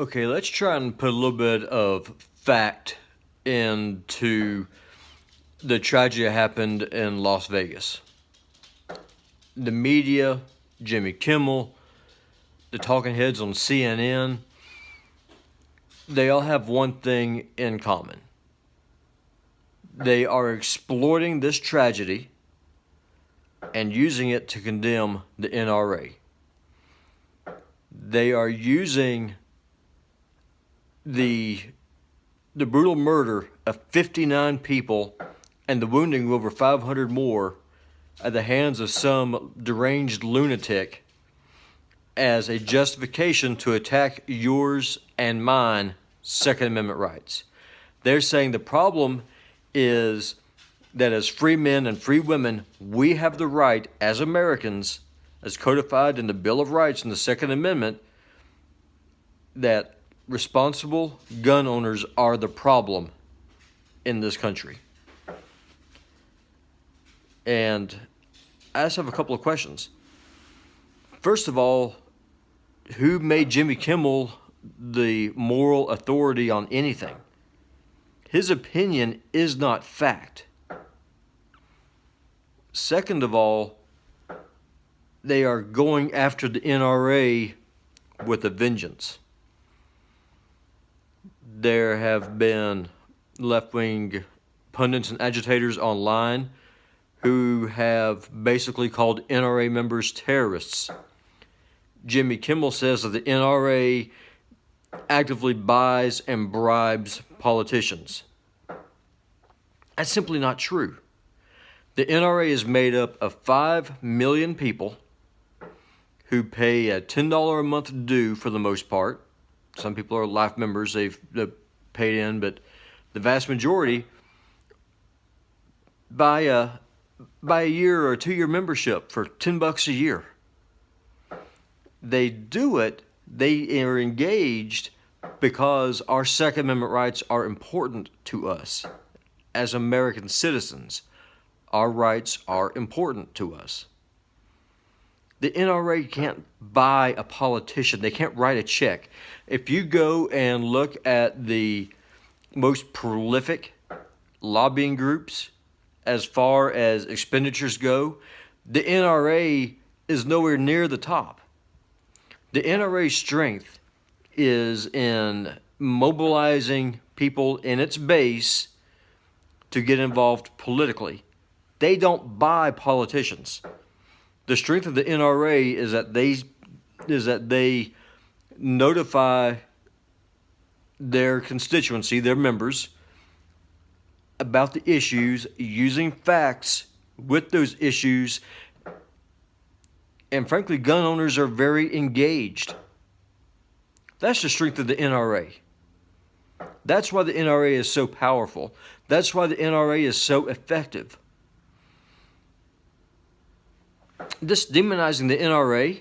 Okay, let's try and put a little bit of fact into the tragedy that happened in Las Vegas. The media, Jimmy Kimmel, the talking heads on CNN, they all have one thing in common. They are exploiting this tragedy and using it to condemn the NRA. They are using the brutal murder of 59 people and the wounding of over 500 more at the hands of some deranged lunatic as a justification to attack yours and mine Second Amendment rights. They're saying the problem is that as free men and free women, we have the right as Americans, as codified in the Bill of Rights and the Second Amendment, that responsible gun owners are the problem in this country. And I just have a couple of questions. First of all, who made Jimmy Kimmel the moral authority on anything? His opinion is not fact. Second of all, they are going after the NRA with a vengeance. There have been left-wing pundits and agitators online who have basically called NRA members terrorists. Jimmy Kimmel says that the NRA actively buys and bribes politicians. That's simply not true. The NRA is made up of 5 million people who pay a $10 a month due for the most part. Some people are life members, they've paid in, but the vast majority buy a year or a 2-year membership for $10 a year. They do it, they are engaged because our Second Amendment rights are important to us. As American citizens, our rights are important to us. The NRA can't buy a politician. They can't write a check. If you go and look at the most prolific lobbying groups as far as expenditures go, the NRA is nowhere near the top. The NRA's strength is in mobilizing people in its base to get involved politically. They don't buy politicians. The strength of the NRA is that they notify their constituency, their members, about the issues, using facts with those issues. And frankly, gun owners are very engaged. That's the strength of the NRA. That's why the NRA is so powerful. That's why the NRA is so effective. This demonizing the NRA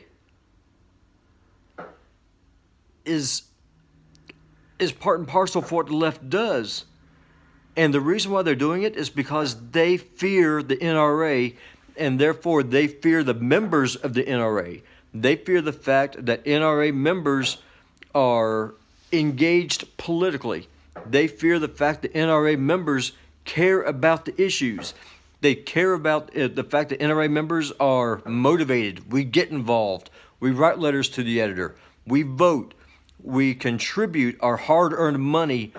is part and parcel for what the left does. And the reason why they're doing it is because they fear the NRA, and therefore they fear the members of the NRA. They fear the fact that NRA members are engaged politically. They fear the fact that NRA members care about the issues. They care about the fact that NRA members are motivated. We get involved. We write letters to the editor. We vote. We contribute our hard-earned money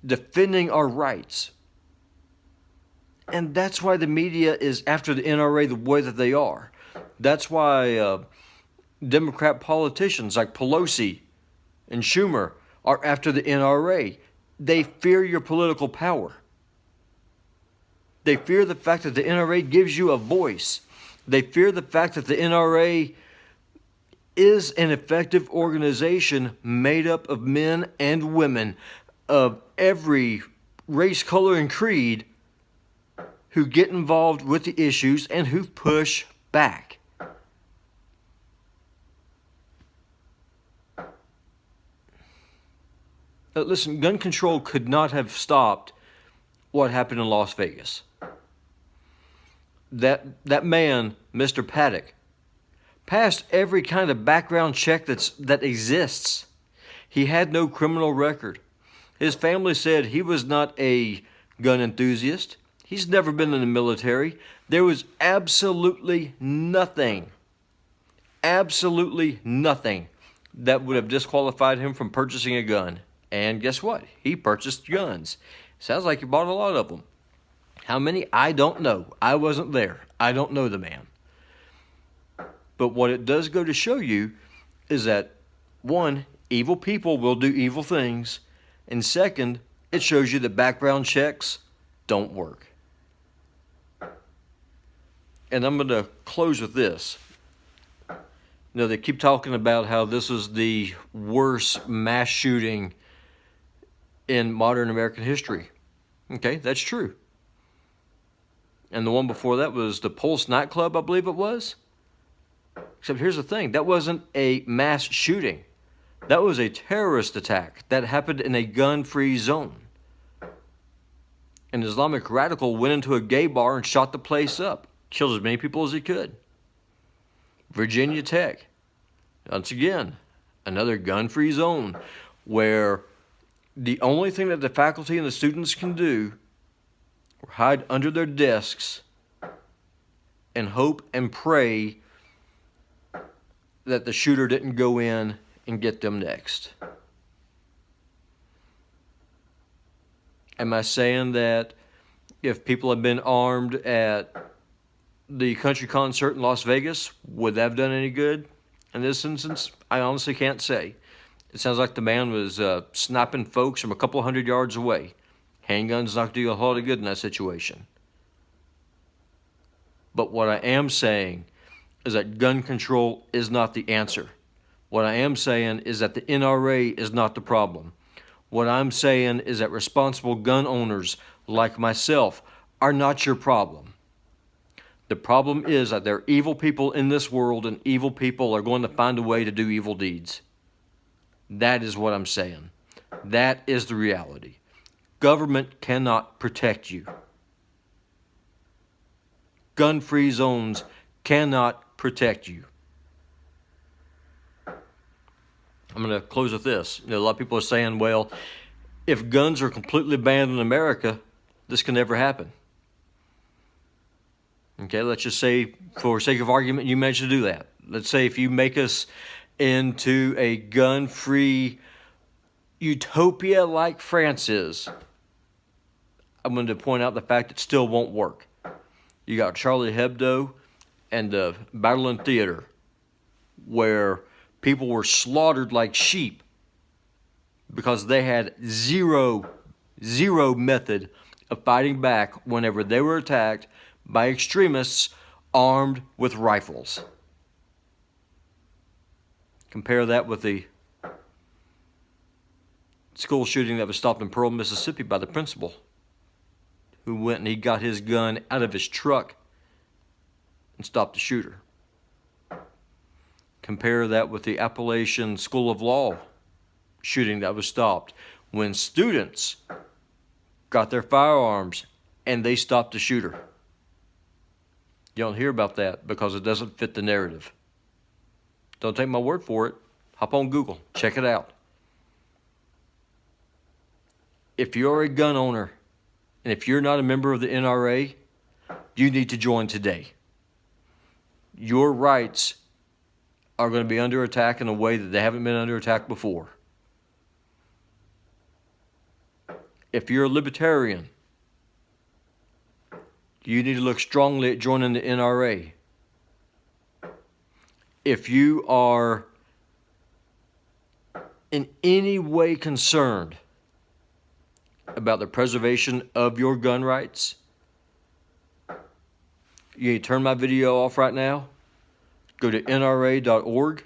defending our rights. And that's why the media is after the NRA the way that they are. That's why Democrat politicians like Pelosi and Schumer are after the NRA. They fear your political power. They fear the fact that the NRA gives you a voice. They fear the fact that the NRA is an effective organization made up of men and women of every race, color, and creed who get involved with the issues and who push back. Listen, gun control could not have stopped what happened in Las Vegas. That man, Mr. Paddock, passed every kind of background check that exists. He had no criminal record. His family said he was not a gun enthusiast. He's never been in the military. There was absolutely nothing that would have disqualified him from purchasing a gun. And guess what? He purchased guns. Sounds like he bought a lot of them. How many? I don't know. I wasn't there. I don't know the man. But what it does go to show you is that, one, evil people will do evil things. And second, it shows you that background checks don't work. And I'm going to close with this. You know, they keep talking about how this is the worst mass shooting in modern American history. Okay, that's true. And the one before that was the Pulse nightclub, I believe it was. Except here's the thing, that wasn't a mass shooting. That was a terrorist attack that happened in a gun-free zone. An Islamic radical went into a gay bar and shot the place up. Killed as many people as he could. Virginia Tech, once again, another gun-free zone where the only thing that the faculty and the students can do is hide under their desks and hope and pray that the shooter didn't go in and get them next. Am I saying that if people had been armed at the country concert in Las Vegas, would that have done any good in this instance? I honestly can't say. It sounds like the man was sniping folks from a couple hundred yards away. Handguns not do a whole lot of good in that situation. But what I am saying is that gun control is not the answer. What I am saying is that the NRA is not the problem. What I'm saying is that responsible gun owners like myself are not your problem. The problem is that there are evil people in this world, and evil people are going to find a way to do evil deeds. That is what I'm saying. That is the reality. Government cannot protect you. Gun-free zones cannot protect you. I'm going to close with this. You know, a lot of people are saying, well, if guns are completely banned in America, this can never happen. Okay, let's just say, for sake of argument, you manage to do that. Let's say if you make us into a gun-free utopia like France is, I'm going to point out the fact it still won't work. You got Charlie Hebdo and the Battle Theater, where people were slaughtered like sheep because they had zero method of fighting back whenever they were attacked by extremists armed with rifles. Compare that with the school shooting that was stopped in Pearl, Mississippi by the principal, who went and he got his gun out of his truck and stopped the shooter. Compare that with the Appalachian School of Law shooting that was stopped when students got their firearms and they stopped the shooter. You don't hear about that because it doesn't fit the narrative. Don't take my word for it. Hop on Google. Check it out. If you're a gun owner and if you're not a member of the NRA, you need to join today. Your rights are going to be under attack in a way that they haven't been under attack before. If you're a libertarian, you need to look strongly at joining the NRA. If you are in any way concerned about the preservation of your gun rights, you need to turn my video off right now, go to NRA.org,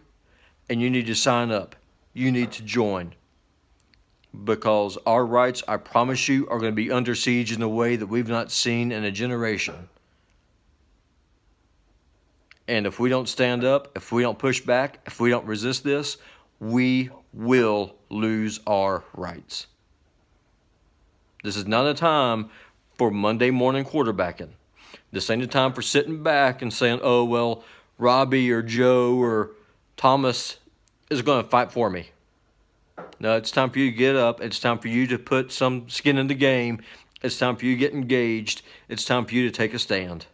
and you need to sign up. You need to join. Because our rights, I promise you, are going to be under siege in a way that we've not seen in a generation. And if we don't stand up, if we don't push back, if we don't resist this, we will lose our rights. This is not a time for Monday morning quarterbacking. This ain't a time for sitting back and saying, oh, well, Robbie or Joe or Thomas is going to fight for me. No, it's time for you to get up. It's time for you to put some skin in the game. It's time for you to get engaged. It's time for you to take a stand.